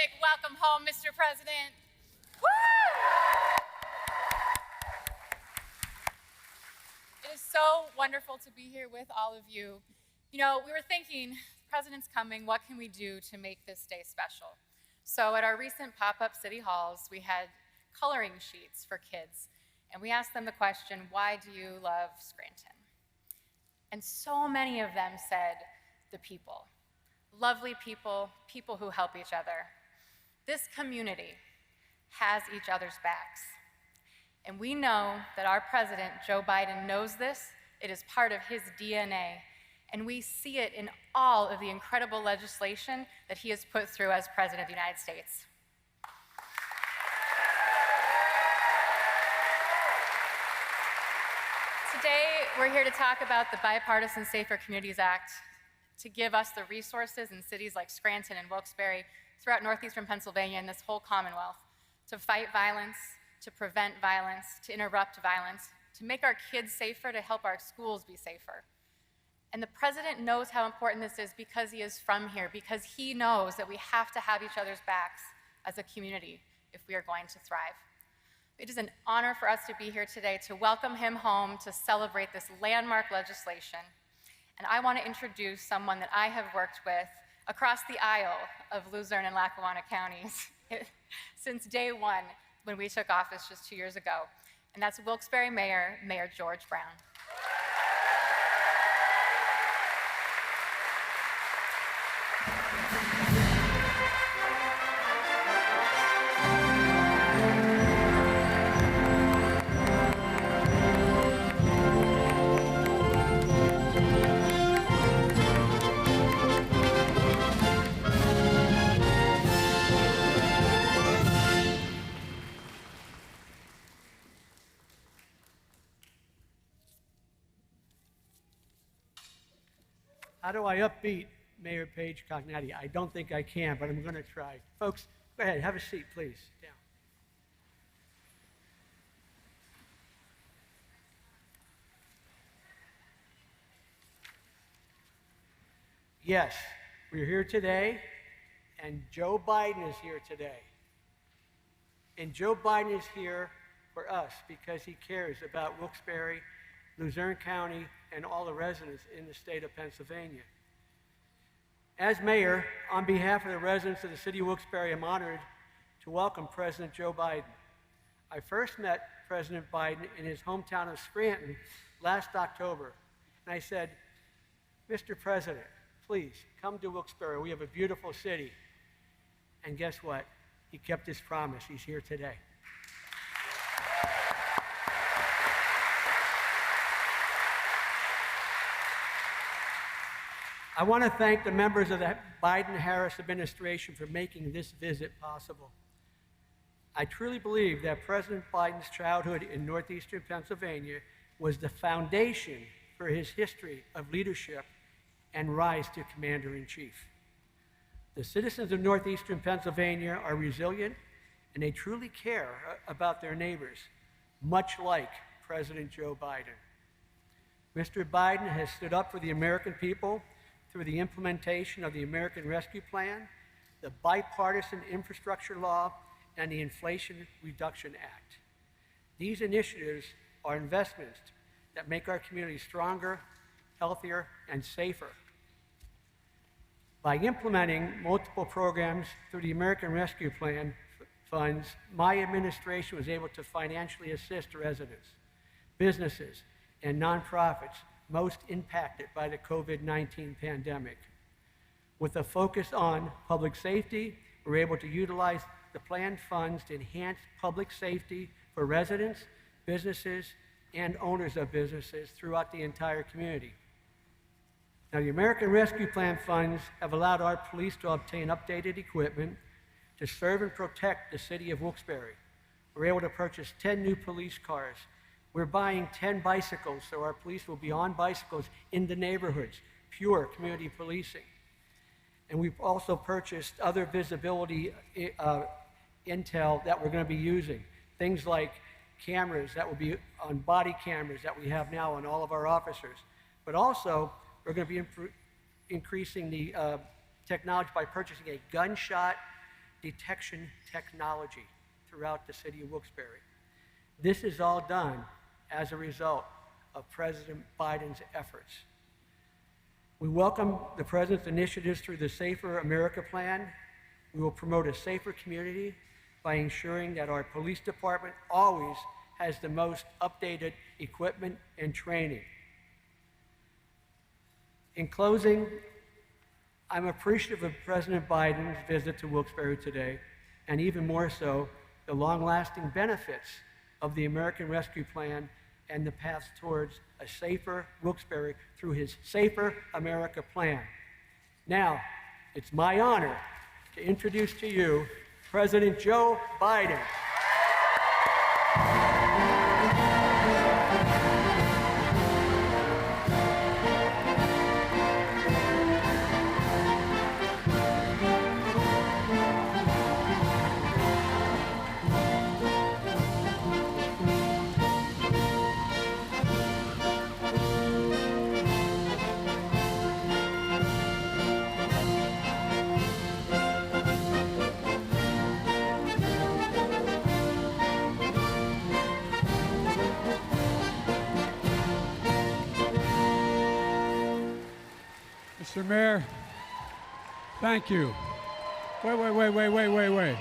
big welcome home, Mr. President. Woo! It is so wonderful to be here with all of you. You know, we were thinking, the President's coming, what can we do to make this day special? So at our recent pop-up city halls, we had coloring sheets for kids, and we asked them the question, why do you love Scranton? And so many of them said, the people. Lovely people, people who help each other. This community has each other's backs. And we know that our president, Joe Biden, knows this. It is part of his DNA. And we see it in all of the incredible legislation that he has put through as President of the United States. Today, we're here to talk about the Bipartisan Safer Communities Act to give us the resources in cities like Scranton and Wilkes-Barre throughout northeastern Pennsylvania and this whole Commonwealth to fight violence, to prevent violence, to interrupt violence, to make our kids safer, to help our schools be safer. And the president knows how important this is because he is from here, because he knows that we have to have each other's backs as a community if we are going to thrive. It is an honor for us to be here today to welcome him home, to celebrate this landmark legislation. And I want to introduce someone that I have worked with across the aisle of Luzerne and Lackawanna counties since day one when we took office just 2 years ago. And that's Wilkes-Barre Mayor, Mayor George Brown. How do I upbeat Mayor Paige Cognetti? I don't think I can, but I'm going to try. Folks, go ahead, have a seat, please. Down. Yes, we're here today, and Joe Biden is here today. And Joe Biden is here for us because he cares about Wilkes-Barre, Luzerne County, and all the residents in the state of Pennsylvania. As mayor, on behalf of the residents of the city of Wilkes-Barre, I'm honored to welcome President Joe Biden. I first met President Biden in his hometown of Scranton last October, and I said, Mr. President, please come to Wilkes-Barre. We have a beautiful city. And guess what? He kept his promise. He's here today. I want to thank the members of the Biden-Harris administration for making this visit possible. I truly believe that President Biden's childhood in northeastern Pennsylvania was the foundation for his history of leadership and rise to commander-in-chief. The citizens of northeastern Pennsylvania are resilient, and they truly care about their neighbors, much like President Joe Biden. Mr. Biden has stood up for the American people through the implementation of the American Rescue Plan, the Bipartisan Infrastructure Law, and the Inflation Reduction Act. These initiatives are investments that make our community stronger, healthier, and safer. By implementing multiple programs through the American Rescue Plan funds, my administration was able to financially assist residents, businesses, and nonprofits most impacted by the COVID-19 pandemic. With a focus on public safety, we're able to utilize the planned funds to enhance public safety for residents, businesses, and owners of businesses throughout the entire community. Now, the American Rescue Plan funds have allowed our police to obtain updated equipment to serve and protect the city of Wilkes-Barre. We're able to purchase 10 new police cars. We're buying 10 bicycles, so our police will be on bicycles in the neighborhoods, pure community policing. And we've also purchased other visibility intel that we're going to be using. Things like cameras that will be on body cameras that we have now on all of our officers. But also, we're going to be increasing the technology by purchasing a gunshot detection technology throughout the city of Wilkes-Barre. This is all done as a result of President Biden's efforts. We welcome the President's initiatives through the Safer America Plan. We will promote a safer community by ensuring that our police department always has the most updated equipment and training. In closing, I'm appreciative of President Biden's visit to Wilkes-Barre today, and even more so, the long-lasting benefits of the American Rescue Plan and the path towards a safer Wilkes-Barre through his Safer America Plan. Now, it's my honor to introduce to you President Joe Biden. Mr. Mayor, thank you. Wait.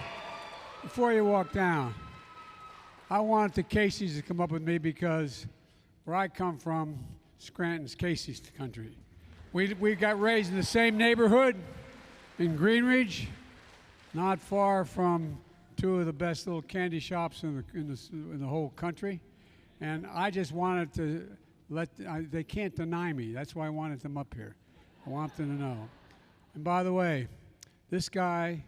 Before you walk down, I wanted the Caseys to come up with me because where I come from, Scranton's Casey's country. We got raised in the same neighborhood in Greenridge, not far from two of the best little candy shops in the whole country. And I just wanted to they can't deny me. That's why I wanted them up here. I want them to know. And by the way, this guy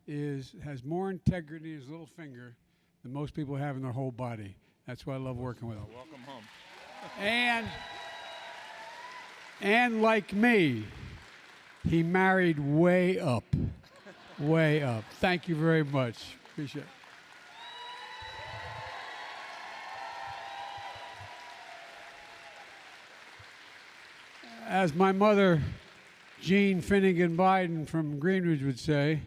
has more integrity in his little finger than most people have in their whole body. That's why I love working with him. Welcome home. And like me, he married way up. Way up. Thank you very much. Appreciate it. As my mother, Jean Finnegan Biden from Greenridge would say,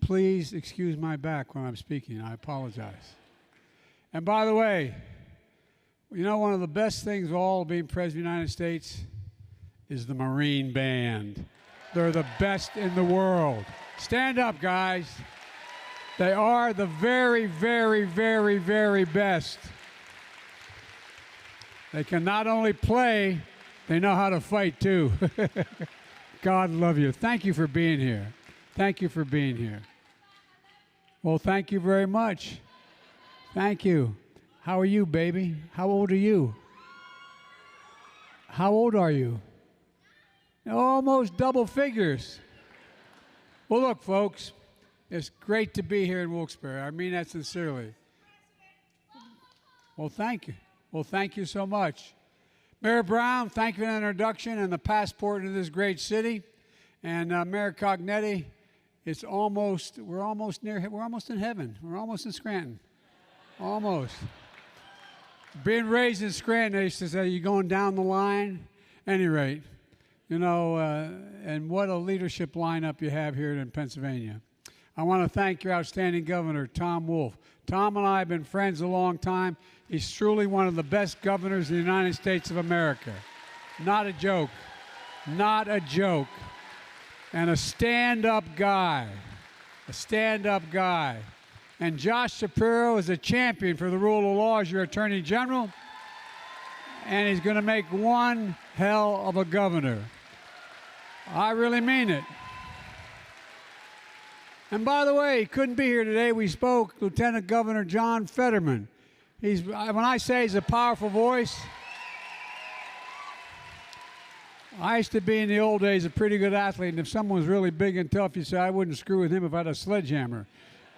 please excuse my back when I'm speaking. I apologize. And by the way, you know, one of the best things of all being President of the United States is the Marine Band. They're the best in the world. Stand up, guys. They are the very, very, very, very best. They can not only play, they know how to fight, too. God love you. Thank you for being here. Thank you for being here. Well, thank you very much. Thank you. How are you, baby? How old are you? How old are you? Almost double figures. Well, look, folks, it's great to be here in Wilkes-Barre. I mean that sincerely. Well, thank you. Well, thank you so much. Mayor Brown, thank you for the introduction and the passport into this great city. And Mayor Cognetti, we're almost in heaven. We're almost in Scranton. Almost. Being raised in Scranton, they used to say, you're going down the line. Any rate, you know, and what a leadership lineup you have here in Pennsylvania. I want to thank your outstanding governor, Tom Wolf. Tom and I have been friends a long time. He's truly one of the best governors in the United States of America. Not a joke. Not a joke. And a stand-up guy. A stand-up guy. And Josh Shapiro is a champion for the rule of law as your Attorney General. And he's going to make one hell of a governor. I really mean it. And by the way, he couldn't be here today. We spoke, Lieutenant Governor John Fetterman. When I say he's a powerful voice, I used to be in the old days a pretty good athlete, and if someone was really big and tough, you say, I wouldn't screw with him if I had a sledgehammer.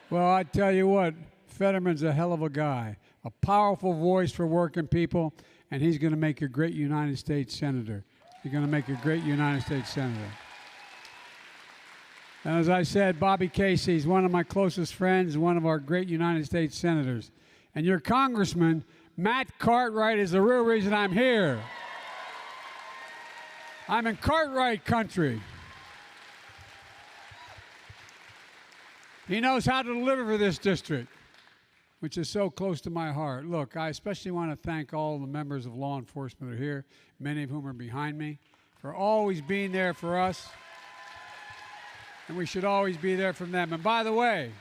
Well, I tell you what, Fetterman's a hell of a guy, a powerful voice for working people, and he's going to make a great United States Senator. He's going to make a great United States Senator. And as I said, Bobby Casey is one of my closest friends, one of our great United States Senators. And your Congressman, Matt Cartwright, is the real reason I'm here. I'm in Cartwright country. He knows how to deliver for this district, which is so close to my heart. Look, I especially want to thank all the members of law enforcement that are here, many of whom are behind me, for always being there for us. And we should always be there for them. And by the way,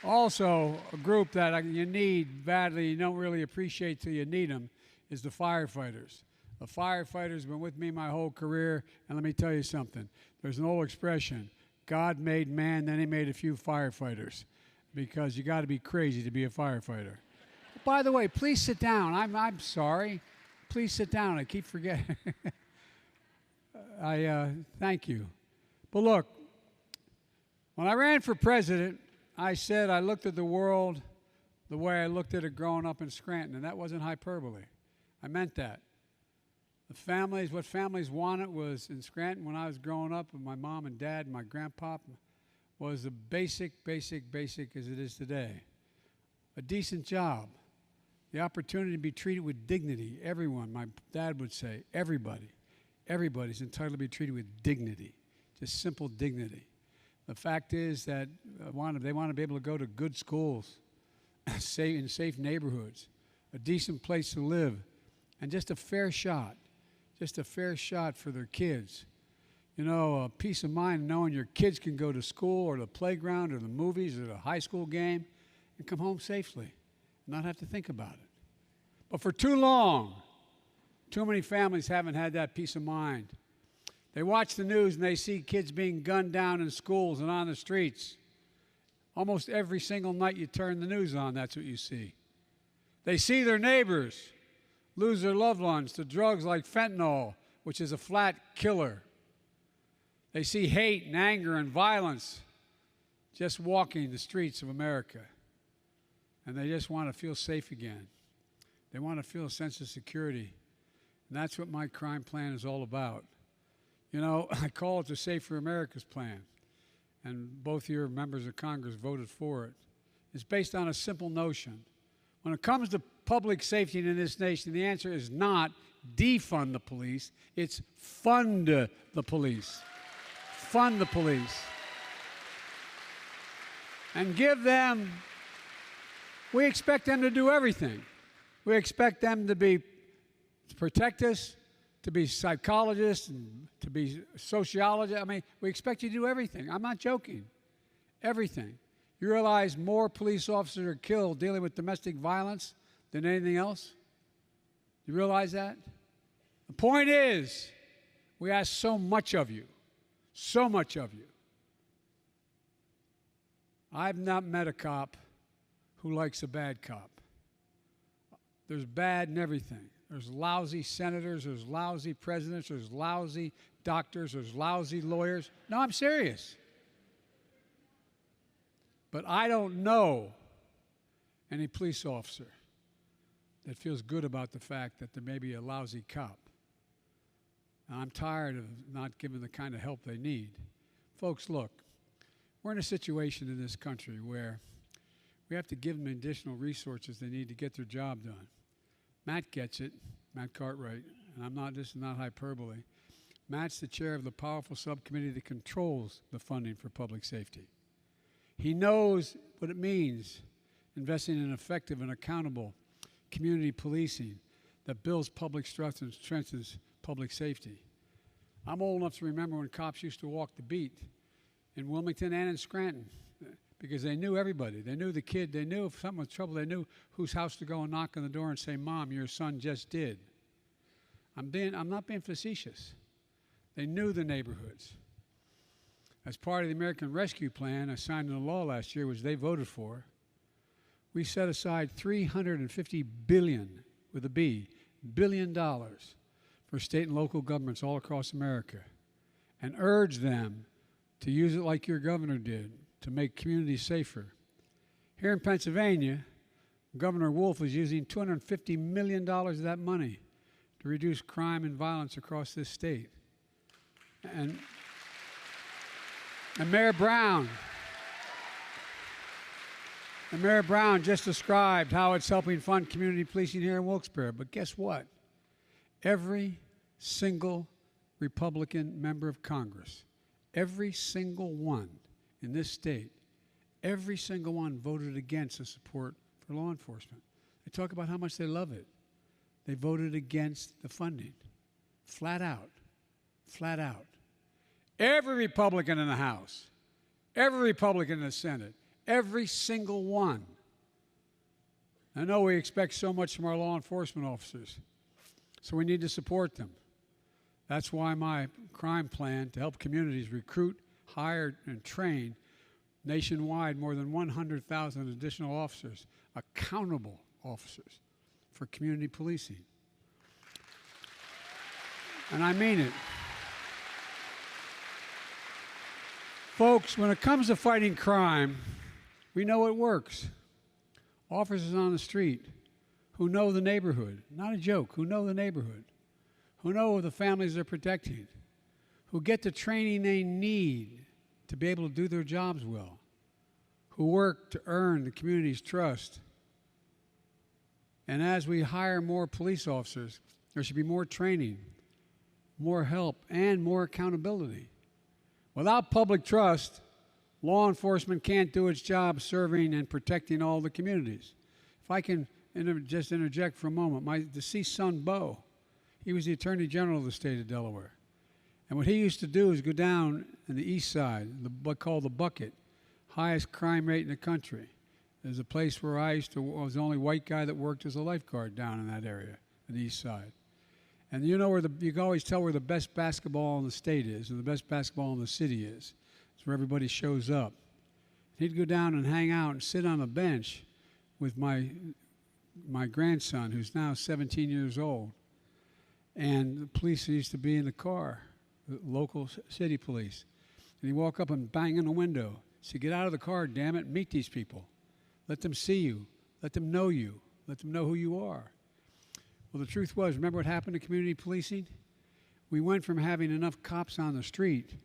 also a group that you need badly, you don't really appreciate till you need them, is the firefighters. The firefighters have been with me my whole career, and let me tell you something. There's an old expression, God made man, then he made a few firefighters, because you got to be crazy to be a firefighter. By the way, please sit down. I'm sorry. Please sit down. I keep forgetting. Thank you. But look, when I ran for president, I said I looked at the world the way I looked at it growing up in Scranton, and that wasn't hyperbole. I meant that. What families wanted was in Scranton when I was growing up, and my mom and dad and my grandpa, was the basic as it is today. A decent job, the opportunity to be treated with dignity. Everyone, my dad would say, everybody's entitled to be treated with dignity, just simple dignity. The fact is that they want to be able to go to good schools, in safe neighborhoods, a decent place to live, and just a fair shot for their kids. You know, a peace of mind knowing your kids can go to school or the playground or the movies or the high school game and come home safely and not have to think about it. But for too long, too many families haven't had that peace of mind. They watch the news and they see kids being gunned down in schools and on the streets. Almost every single night you turn the news on, that's what you see. They see their neighbors lose their loved ones to drugs like fentanyl, which is a flat killer. They see hate and anger and violence just walking the streets of America. And they just want to feel safe again. They want to feel a sense of security. And that's what my crime plan is all about. You know, I call it the Safer America's Plan. And both your members of Congress voted for it. It's based on a simple notion. When it comes to public safety in this nation, the answer is not defund the police, it's fund the police. Fund the police. And we expect them to do everything. We expect them to protect us, to be psychologists, and to be sociologists. I mean, we expect you to do everything. I'm not joking. Everything. You realize more police officers are killed dealing with domestic violence than anything else? You realize that? The point is, we ask so much of you. So much of you. I've not met a cop who likes a bad cop. There's bad in everything. There's lousy senators, there's lousy presidents, there's lousy doctors, there's lousy lawyers. No, I'm serious. But I don't know any police officer that feels good about the fact that there may be a lousy cop. And I'm tired of not giving the kind of help they need. Folks, look, we're in a situation in this country where we have to give them additional resources they need to get their job done. Matt gets it, Matt Cartwright, and this is not hyperbole. Matt's the chair of the powerful subcommittee that controls the funding for public safety. He knows what it means investing in effective and accountable community policing that builds public trust and strengthens public safety. I'm old enough to remember when cops used to walk the beat in Wilmington and in Scranton because they knew everybody. They knew the kid. They knew if something was trouble. They knew whose house to go and knock on the door and say, "Mom, your son just did." I'm not being facetious. They knew the neighborhoods. As part of the American Rescue Plan, I signed into law last year, which they voted for, we set aside $350 billion, with a B, $billion for state and local governments all across America and urge them to use it like your governor did to make communities safer. Here in Pennsylvania, Governor Wolf is using $250 million of that money to reduce crime and violence across this state. And Mayor Brown just described how it's helping fund community policing here in Wilkes-Barre. But guess what? Every single Republican member of Congress, every single one in this state Every single one voted against the support for law enforcement. They talk about how much they love it. They voted against the funding. Flat out. Flat out. Every Republican in the House, every Republican in the Senate, every single one. I know we expect so much from our law enforcement officers, so we need to support them. That's why my crime plan to help communities recruit, hire, and train nationwide more than 100,000 additional officers, accountable officers, for community policing. And I mean it. Folks, when it comes to fighting crime, we know it works. Officers on the street who know the neighborhood, not a joke, who know the neighborhood, who know the families they're protecting, who get the training they need to be able to do their jobs well, who work to earn the community's trust. And as we hire more police officers, there should be more training, more help, and more accountability. Without public trust, law enforcement can't do its job serving and protecting all the communities. If I can just interject for a moment, my deceased son, Bo, he was the Attorney General of the state of Delaware. And what he used to do is go down in the east side, what's called the Bucket, highest crime rate in the country. There's a place where I was the only white guy that worked as a lifeguard down in that area, on the east side. And you know you can always tell where the best basketball in the state is, and the best basketball in the city is. It's where everybody shows up. He'd go down and hang out and sit on a bench with my grandson, who's now 17 years old. And the police used to be in the car, the local city police. And he'd walk up and bang on the window. Say, "Get out of the car, damn it, meet these people. Let them see you. Let them know you. Let them know who you are." Well, the truth was, remember what happened to community policing? We went from having enough cops on the street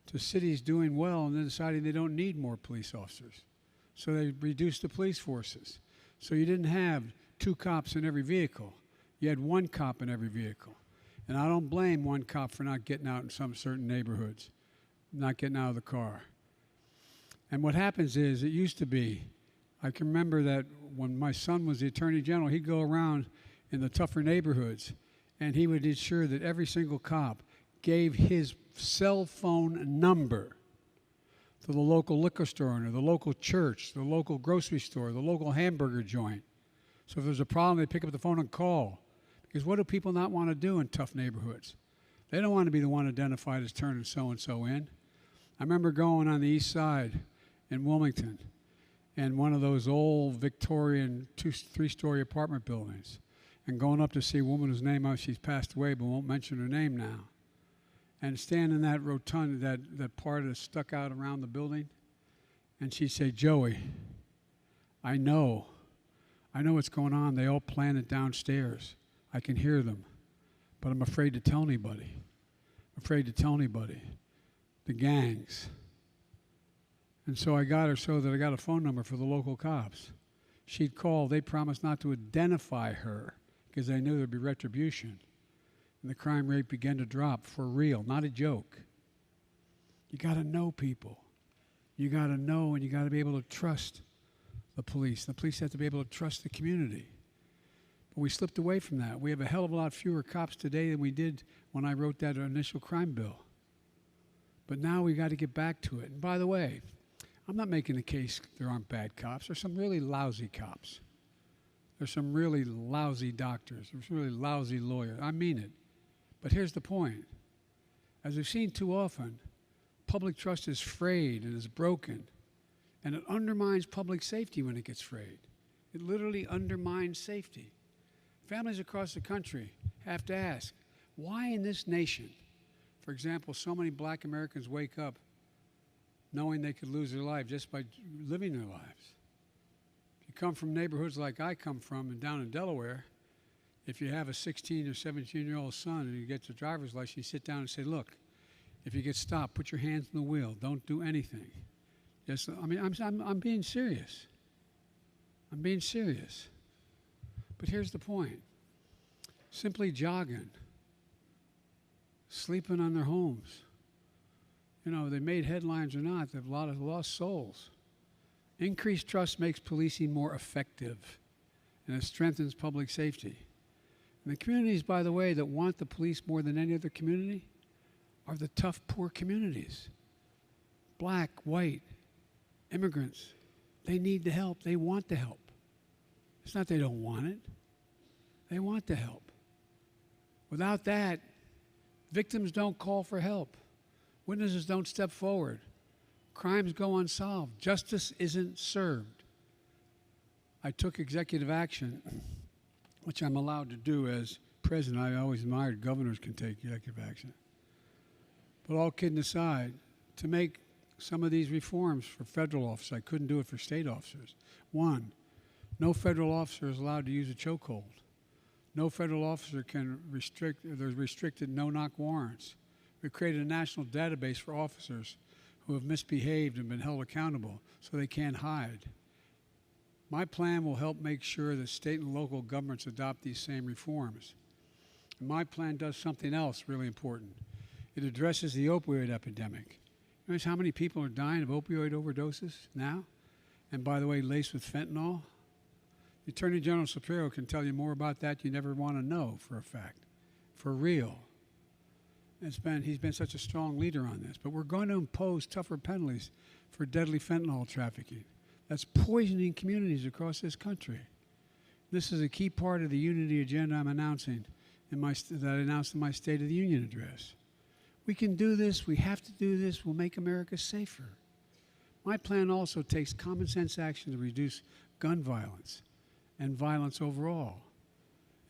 to cities doing well and then deciding they don't need more police officers. So they reduced the police forces. So you didn't have 2 cops in every vehicle. You had 1 cop in every vehicle. And I don't blame 1 cop for not getting out in some certain neighborhoods, not getting out of the car. And what happens is, it used to be, I can remember that when my son was the Attorney General, he'd go around in the tougher neighborhoods, and he would ensure that every single cop gave his cell phone number to the local liquor store owner, the local church, the local grocery store, the local hamburger joint. So if there's a problem, they pick up the phone and call. Because what do people not want to do in tough neighborhoods? They don't want to be the one identified as turning so-and-so in. I remember going on the east side in Wilmington, in one of those old Victorian 2-3-story apartment buildings, and going up to see a woman whose name, she's passed away, but won't mention her name now, and stand in that rotunda, that part that stuck out around the building, and she'd say, "Joey, I know what's going on. They all plan it downstairs. I can hear them, but I'm afraid to tell anybody. I'm afraid to tell anybody. The gangs." And so I got her so that I got a phone number for the local cops. She'd call. They promised not to identify her because they knew there'd be retribution. And the crime rate began to drop for real, not a joke. You got to know people. You got to know, and you got to be able to trust the police. The police have to be able to trust the community. But we slipped away from that. We have a hell of a lot fewer cops today than we did when I wrote that initial crime bill. But now we got to get back to it. And by the way, I'm not making the case there aren't bad cops. There's some really lousy cops. There's some really lousy doctors. There's really lousy lawyers. I mean it. But here's the point. As we've seen too often, public trust is frayed and is broken. And it undermines public safety when it gets frayed. It literally undermines safety. Families across the country have to ask, why in this nation, for example, so many black Americans wake up knowing they could lose their life just by living their lives? If you come from neighborhoods like I come from and down in Delaware, if you have a 16 or 17-year-old son and he gets a driver's license, you sit down and say, "Look, if you get stopped, put your hands on the wheel. Don't do anything." Just, I'm being serious. I'm being serious. But here's the point. Simply jogging, sleeping on their homes. You know, they made headlines or not, they've a lot of lost souls. Increased trust makes policing more effective, and it strengthens public safety. And the communities, by the way, that want the police more than any other community are the tough, poor communities. Black, white, immigrants. They need the help. They want the help. It's not they don't want it. They want the help. Without that, victims don't call for help. Witnesses don't step forward. Crimes go unsolved. Justice isn't served. I took executive action, which I'm allowed to do as president. I always admired governors can take executive action. But all kidding aside, to make some of these reforms for federal officers, I couldn't do it for state officers. One, no federal officer is allowed to use a chokehold. No federal officer can there's restricted no-knock warrants. We created a national database for officers who have misbehaved and been held accountable so they can't hide. My plan will help make sure that state and local governments adopt these same reforms. And my plan does something else really important. It addresses the opioid epidemic. You know how many people are dying of opioid overdoses now? And by the way, laced with fentanyl? The Attorney General Shapiro can tell you more about that you never want to know for a fact, for real. He's been such a strong leader on this. But we're going to impose tougher penalties for deadly fentanyl trafficking. That's poisoning communities across this country. This is a key part of the unity agenda I'm announcing that I announced in my State of the Union address. We can do this. We have to do this. We'll make America safer. My plan also takes common sense action to reduce gun violence and violence overall.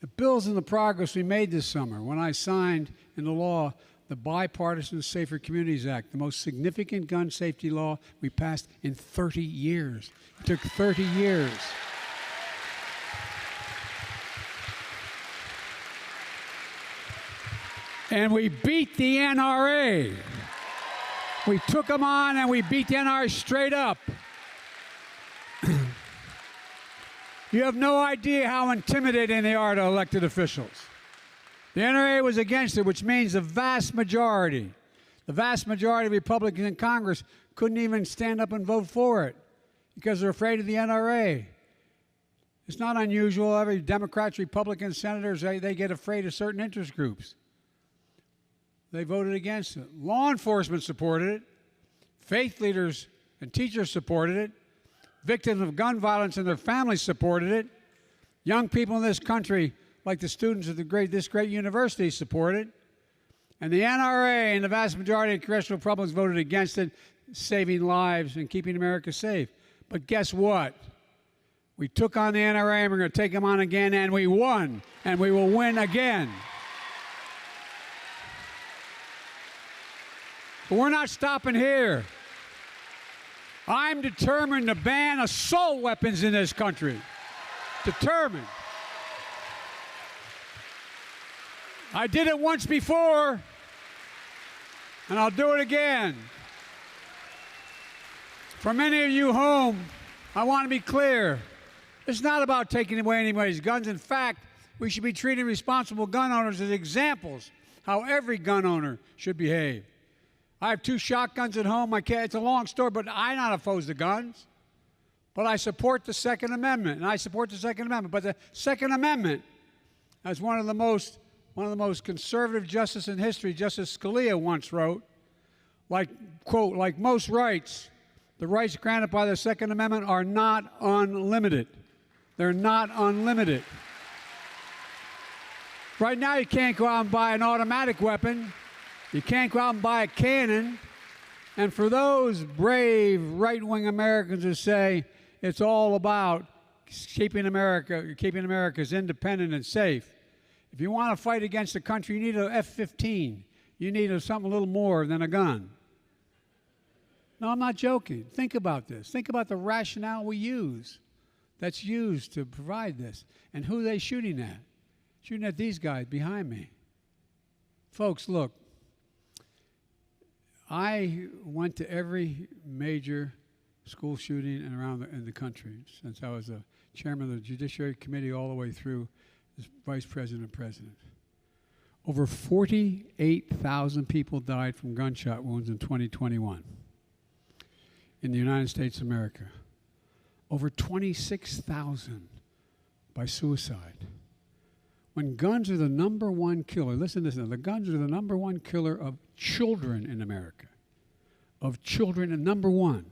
It builds on the progress we made this summer when I signed into law the Bipartisan Safer Communities Act, the most significant gun safety law we passed in 30 years. It took 30 years. And we beat the NRA. We took them on and we beat the NRA straight up. You have no idea how intimidating they are to elected officials. The NRA was against it, which means the vast majority of Republicans in Congress couldn't even stand up and vote for it because they're afraid of the NRA. It's not unusual. Every Democrats, Republicans, senators, they get afraid of certain interest groups. They voted against it. Law enforcement supported it. Faith leaders and teachers supported it. Victims of gun violence and their families supported it. Young people in this country, like the students of this great university, support it. And the NRA and the vast majority of congressional Republicans voted against it, saving lives and keeping America safe. But guess what? We took on the NRA and we're going to take them on again, and we won, and we will win again. But we're not stopping here. I'm determined to ban assault weapons in this country. Determined. I did it once before, and I'll do it again. For many of you home, I want to be clear. It's not about taking away anybody's guns. In fact, we should be treating responsible gun owners as examples how every gun owner should behave. I have 2 shotguns at home. It's a long story, but I'm not opposed to guns. But I support the Second Amendment, But the Second Amendment, as one of the most conservative justices in history, Justice Scalia once wrote, quote, like most rights, the rights granted by the Second Amendment are not unlimited. They're not unlimited. Right now, you can't go out and buy an automatic weapon. You can't go out and buy a cannon. And for those brave right-wing Americans who say it's all about keeping America's independent and safe, if you want to fight against the country, you need an F-15. You need something a little more than a gun. No, I'm not joking. Think about this. Think about the rationale that's used to provide this. And who are they shooting at? Shooting at these guys behind me. Folks, look. I went to every major school shooting in the country since I was a chairman of the Judiciary Committee all the way through as vice president and president. Over 48,000 people died from gunshot wounds in 2021 in the United States of America. over 26,000 by suicide. When guns are the number one killer, listen to this now, the guns are the number one killer of children in America. Of children, and number one.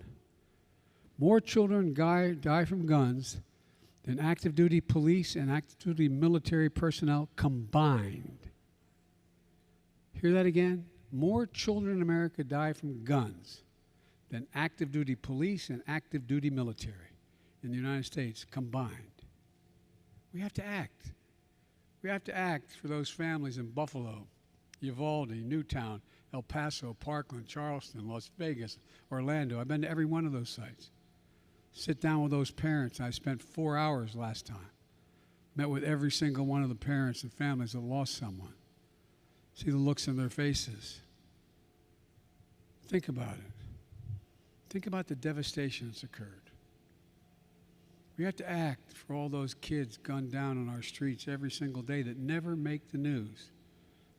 More children die from guns than active duty police and active duty military personnel combined. Hear that again? More children in America die from guns than active duty police and active duty military in the United States combined. We have to act. We have to act for those families in Buffalo, Uvalde, Newtown, El Paso, Parkland, Charleston, Las Vegas, Orlando. I've been to every one of those sites. Sit down with those parents. I spent 4 hours last time. Met with every single one of the parents and families that lost someone. See the looks in their faces. Think about it. Think about the devastation that's occurred. We have to act for all those kids gunned down on our streets every single day that never make the news.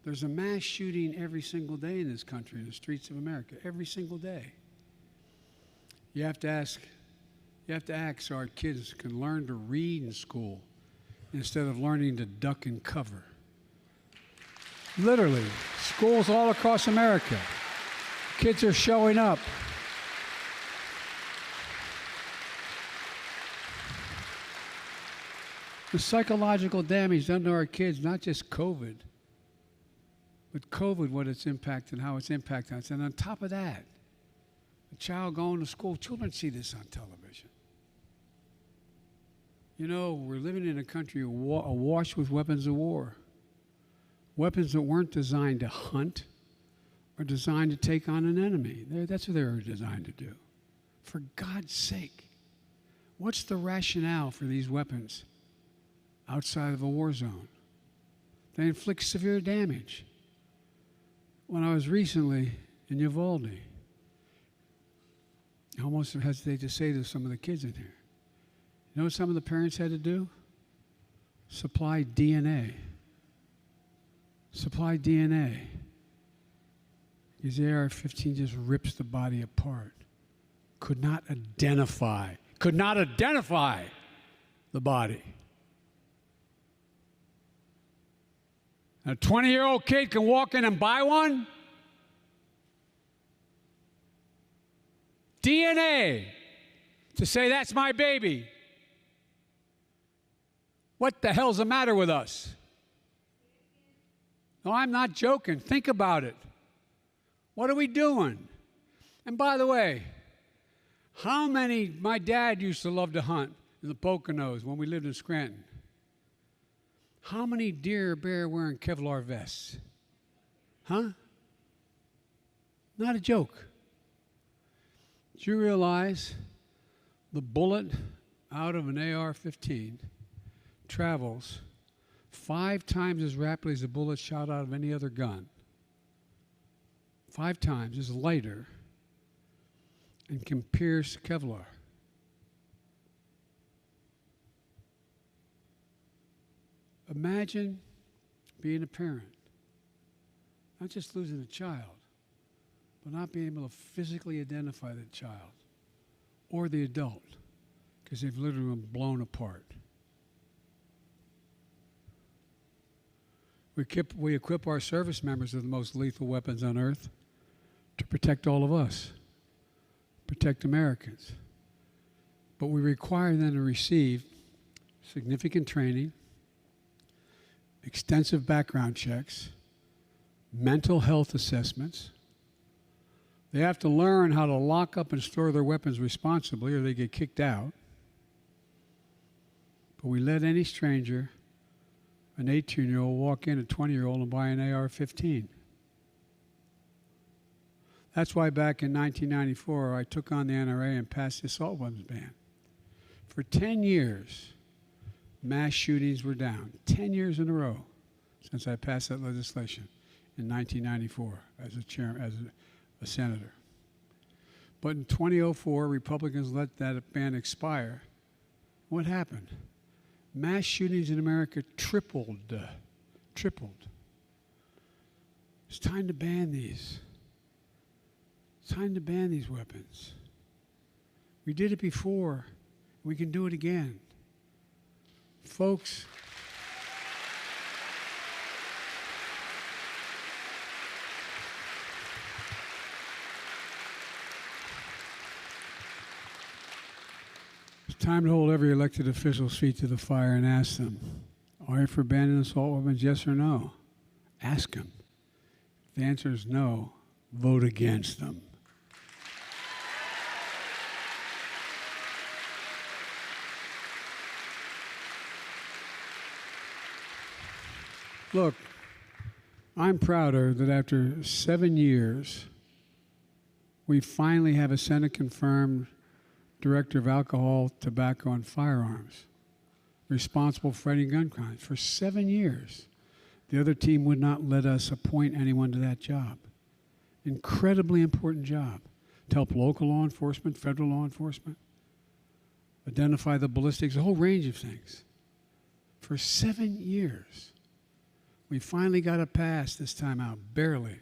There's a mass shooting every single day in this country, in the streets of America, every single day. You have to act so our kids can learn to read in school instead of learning to duck and cover. Literally, schools all across America, kids are showing up. The psychological damage done to our kids, not just COVID, but COVID, what it's impacted, how it's impacted us. And on top of that, a child going to school, children see this on television. You know, we're living in a country awash with weapons of war. Weapons that weren't designed to hunt or designed to take on an enemy. That's what they were designed to do. For God's sake, what's the rationale for these weapons outside of a war zone? They inflict severe damage. When I was recently in Uvalde, I almost hesitate to say to some of the kids in here, you know what some of the parents had to do? Supply DNA. Supply DNA. Because the AR-15 just rips the body apart. Could not identify the body. A 20-year-old kid can walk in and buy one? DNA to say that's my baby. What the hell's the matter with us? No, I'm not joking. Think about it. What are we doing? And by the way, my dad used to love to hunt in the Poconos when we lived in Scranton. How many deer or bear wearing Kevlar vests? Huh? Not a joke. Do you realize the bullet out of an AR-15 travels 5 times as rapidly as a bullet shot out of any other gun? 5 times, is lighter, and can pierce Kevlar. Imagine being a parent, not just losing a child, but not being able to physically identify the child or the adult because they've literally been blown apart. We equip our service members with the most lethal weapons on earth to protect all of us, protect Americans. But we require them to receive significant training, extensive background checks, mental health assessments. They have to learn how to lock up and store their weapons responsibly or they get kicked out. But we let any stranger, an 18-year-old, walk in, a 20-year-old, and buy an AR-15. That's why back in 1994, I took on the NRA and passed the assault weapons ban. For 10 years, mass shootings were down. 10 years in a row since I passed that legislation in 1994 as a senator. But in 2004, Republicans let that ban expire. What happened? Mass shootings in America tripled. It's time to ban these. It's time to ban these weapons. We did it before. It We can do it again. Folks, it's time to hold every elected official's feet to the fire and ask them, are you for banning assault weapons, yes or no? Ask them. If the answer is no, vote against them. Look, I'm prouder that after 7 years, we finally have a Senate-confirmed Director of Alcohol, Tobacco, and Firearms responsible for fighting gun crimes. For 7 years, the other team would not let us appoint anyone to that job. Incredibly important job to help local law enforcement, federal law enforcement, identify the ballistics, a whole range of things. For 7 years. We finally got it passed this time out, barely.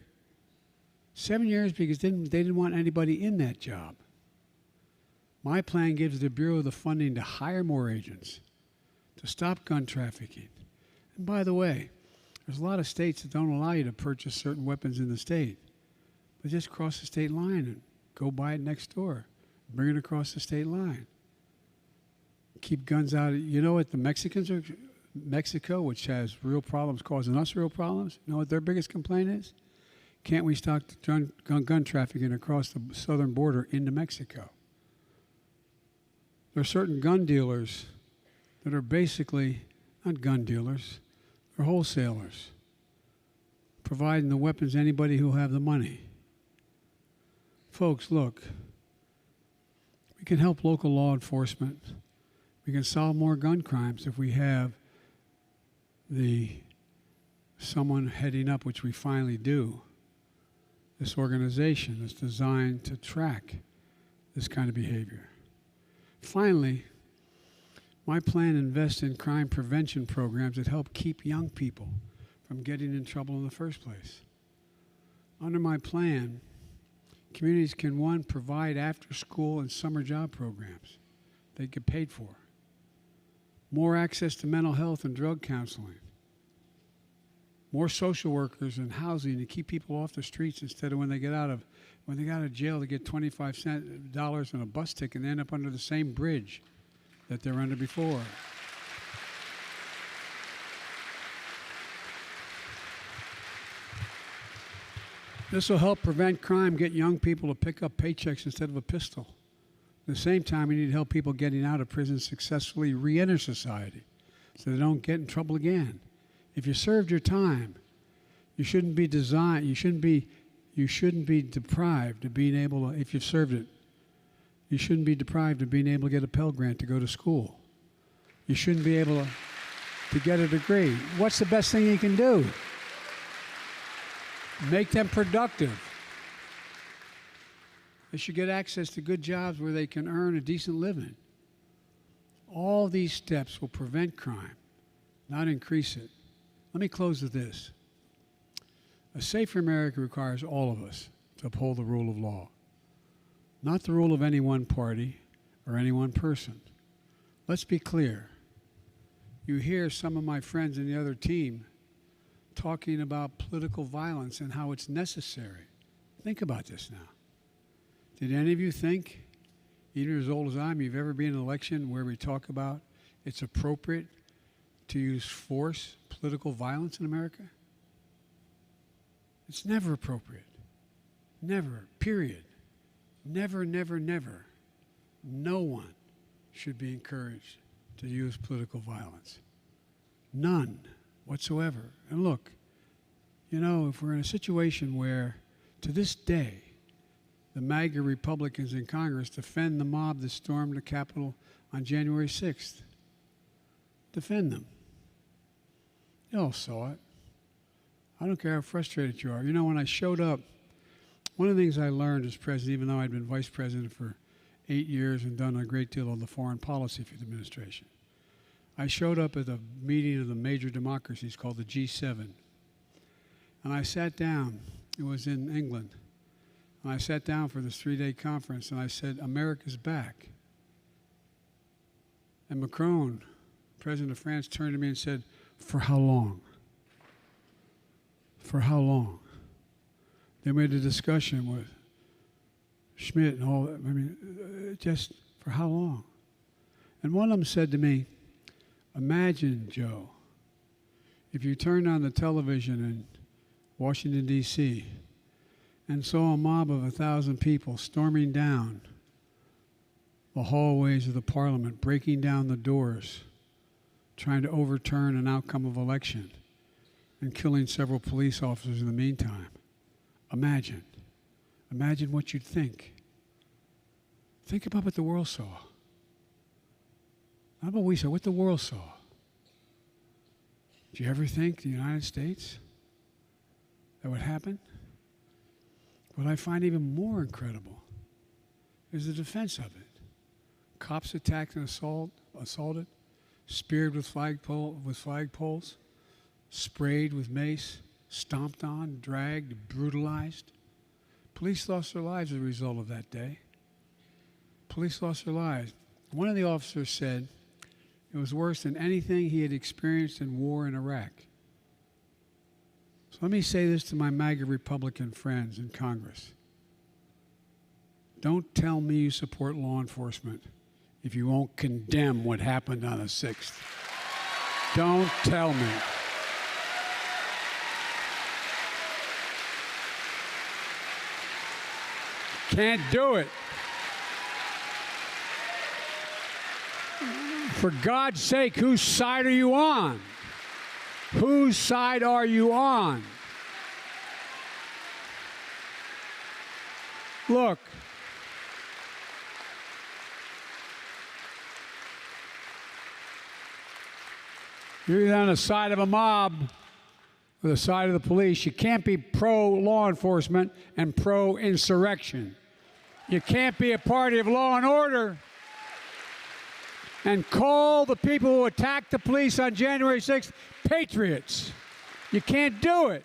7 years because they didn't want anybody in that job. My plan gives the Bureau the funding to hire more agents, to stop gun trafficking. And by the way, there's a lot of states that don't allow you to purchase certain weapons in the state. But just cross the state line and go buy it next door. Bring it across the state line. Keep guns out. You know what the Mexicans are... Mexico, which has real problems, causing us real problems, you know what their biggest complaint is? Can't we stop gun trafficking across the southern border into Mexico? There are certain gun dealers that are basically not gun dealers, they're wholesalers, providing the weapons to anybody who will have the money. Folks, look, we can help local law enforcement. We can solve more gun crimes if we have someone heading up, which we finally do, this organization that's designed to track this kind of behavior. Finally, my plan invests in crime prevention programs that help keep young people from getting in trouble in the first place. Under my plan, communities can, one, provide after-school and summer job programs they get paid for. More access to mental health and drug counseling. More social workers and housing to keep people off the streets instead of when they get out of jail to get $25 on a bus ticket and end up under the same bridge that they were under before. This will help prevent crime, get young people to pick up paychecks instead of a pistol. At the same time, we need to help people getting out of prison successfully re-enter society so they don't get in trouble again. If you served your time, you shouldn't be deprived of being able to, if you've served it, you shouldn't be deprived of being able to get a Pell Grant to go to school. You shouldn't be able to get a degree. What's the best thing you can do? Make them productive. They should get access to good jobs where they can earn a decent living. All these steps will prevent crime, not increase it. Let me close with this. A safer America requires all of us to uphold the rule of law, not the rule of any one party or any one person. Let's be clear. You hear some of my friends in the other team talking about political violence and how it's necessary. Think about this now. Did any of you think, even as old as I am, you've ever been in an election where we talk about it's appropriate to use force, political violence in America? It's never appropriate. Never, period. Never, never, never. No one should be encouraged to use political violence. None whatsoever. And look, you know, if we're in a situation where, to this day, the MAGA Republicans in Congress defend the mob that stormed the Capitol on January 6th, defend them. You all saw it. I don't care how frustrated you are. You know, when I showed up, one of the things I learned as president, even though I'd been vice president for 8 years and done a great deal of the foreign policy for the administration, I showed up at a meeting of the major democracies called the G7. And I sat down. It was in England. And I sat down for this 3-day conference, and I said, America's back. And Macron, President of France, turned to me and said, "For how long? For how long?" They made a discussion with Schmidt and all that. I mean, just for how long? And one of them said to me, "Imagine, Joe, if you turned on the television in Washington, D.C., and saw a mob of 1,000 people storming down the hallways of the parliament, breaking down the doors, trying to overturn an outcome of election, and killing several police officers in the meantime. Imagine. Imagine what you'd think. Think about what the world saw. Not what we saw, what the world saw. Did you ever think the United States that would happen? What I find even more incredible is the defense of it. Cops attacked and assaulted, speared with flagpoles, sprayed with mace, stomped on, dragged, brutalized. Police lost their lives as a result of that day. Police lost their lives. One of the officers said it was worse than anything he had experienced in war in Iraq. So let me say this to my MAGA Republican friends in Congress. Don't tell me you support law enforcement if you won't condemn what happened on the 6th. Don't tell me. Can't do it. For God's sake, whose side are you on? Whose side are you on? Look, you're either on the side of a mob or the side of the police. You can't be pro-law enforcement and pro-insurrection. You can't be a party of law and order and call the people who attacked the police on January 6th patriots. You can't do it.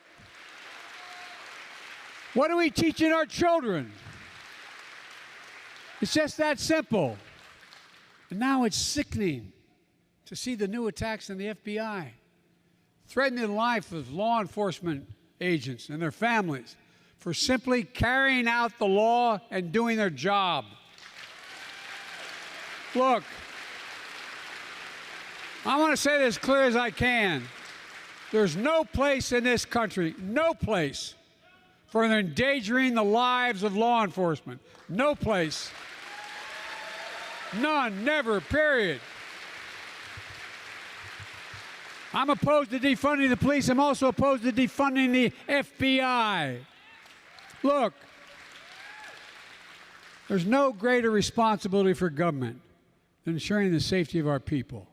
What are we teaching our children? It's just that simple. And now it's sickening to see the new attacks on the FBI, threatening the life of law enforcement agents and their families for simply carrying out the law and doing their job. Look, I want to say this as clear as I can. There's no place in this country, no place, for endangering the lives of law enforcement. No place. None, never, period. I'm opposed to defunding the police. I'm also opposed to defunding the FBI. Look, there's no greater responsibility for government than ensuring the safety of our people.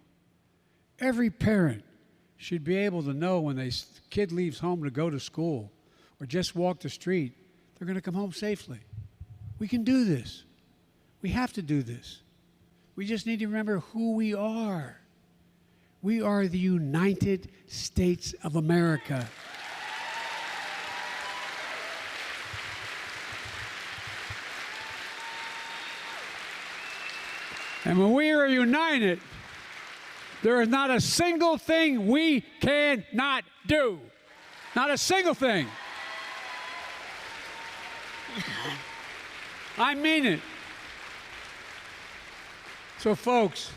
Every parent should be able to know when their kid leaves home to go to school or just walk the street, they're going to come home safely. We can do this. We have to do this. We just need to remember who we are. We are the United States of America. And when we are united, there is not a single thing we cannot do. Not a single thing. I mean it. So, folks,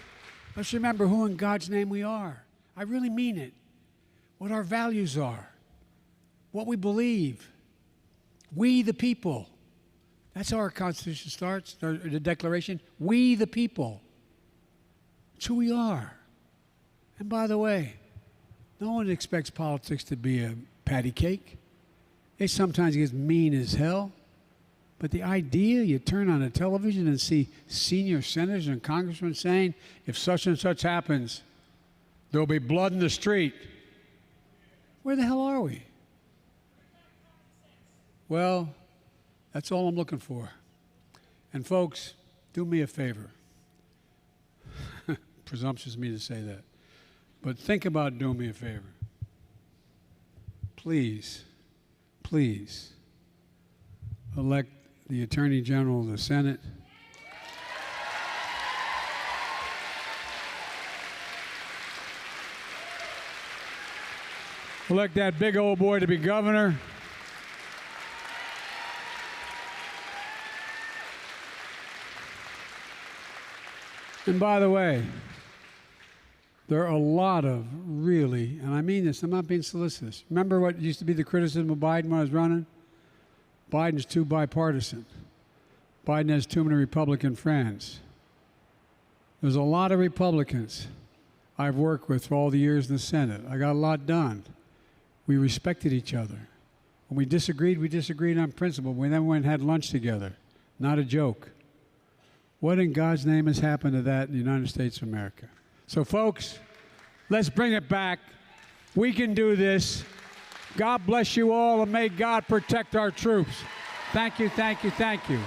let's remember who in God's name we are. I really mean it. What our values are. What we believe. We the people. That's how our Constitution starts, the Declaration. We the people. It's who we are. And by the way, no one expects politics to be a patty cake. It sometimes gets mean as hell. But the idea you turn on a television and see senior senators and congressmen saying, if such and such happens, there'll be blood in the street. Where the hell are we? Well, that's all I'm looking for. And folks, do me a favor. Presumptuous of me to say that. But think about doing me a favor. Please, please, elect the Attorney General of the Senate. elect that big old boy to be governor. And by the way, there are a lot of really, and I mean this, I'm not being solicitous. Remember what used to be the criticism of Biden when I was running? Biden's too bipartisan. Biden has too many Republican friends. There's a lot of Republicans I've worked with for all the years in the Senate. I got a lot done. We respected each other. When we disagreed on principle. We then went and had lunch together. Not a joke. What in God's name has happened to that in the United States of America? So, folks, let's bring it back. We can do this. God bless you all, and may God protect our troops. Thank you, thank you, thank you.